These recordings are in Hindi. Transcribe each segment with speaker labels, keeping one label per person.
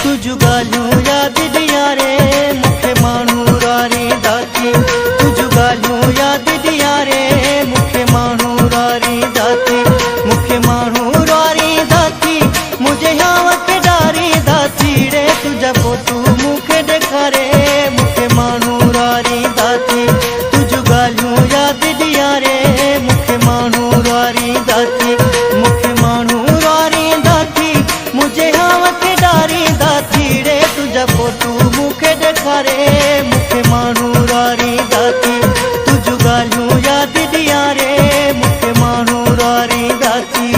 Speaker 1: तुझ ॻाल्हियूं यादि ॾियां रे मूंखे माण्हू रारी दाती। तुझ ॻाल्हियूं यादि ॾियां रे मूंखे माण्हू रारी दाती। मूंखे माण्हू रारी दाती मुंहिंजे याव खे ॾारी दाती रे। तुझा फोटू मूंखे ॾेखारे मूंखे माण्हू रारी दाती। तुझ ॻाल्हियूं यादि ॾियां रे मूंखे माण्हू रारी दाती। मूंखे माण्हू रारी दाती मुंहिंजे याव खे ॾारी दाती रे। तुझा फोटू मूंखे ॾेखारे मूंखे माण्हू रारी दाती। तुझ ॻाल्हियूं यादि ॾियां रे मूंखे माण्हू रारी दाती।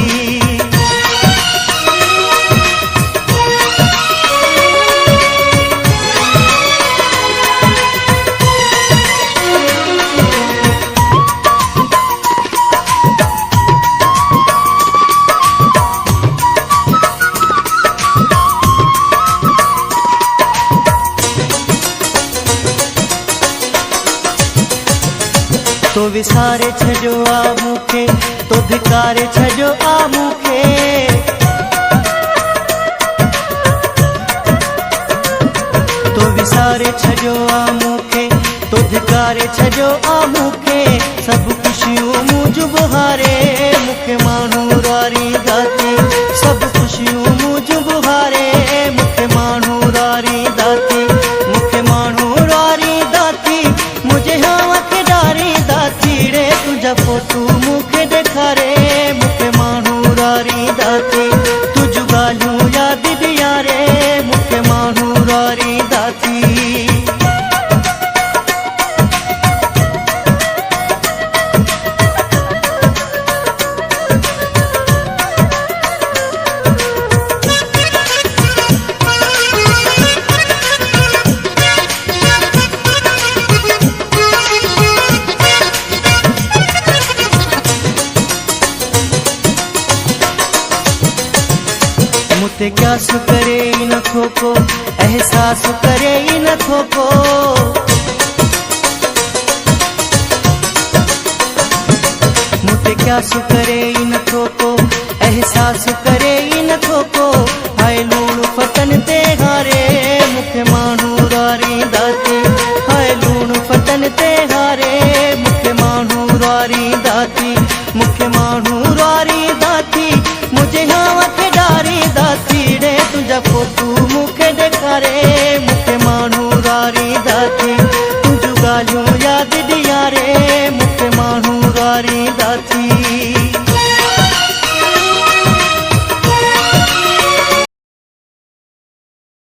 Speaker 1: तो विसारे छॾियो आ मूंखे तो धिकारे छॾियो आ मूंखे। तो विसारे छॾियो आ मूंखे तो धिकारे छॾियो आ मूंखे। सभु ख़ुशियूं मुंहिंजूं बुहारे मूंखे माण्हू रारी दाती। सभु ख़ुशियूं मुंहिंजूं बुहारे मूंखे माण्हू रारी दाती। मूंखे माण्हू रारी दाती मुंहिंजे याव खे ॾारी दाती रे। तुझा फोटू मूंखे ॾेखारे मूंखे माण्हू रारी दाती। तुझ ॻाल्हियूं यादि ॾियां रे मूंखे माण्हू रारी दाती। मुझे क्यास करे ई नथो को एहसास करे ई नथो को। मुझे क्यास करे ई नथो को एहसास करे ई नथो को।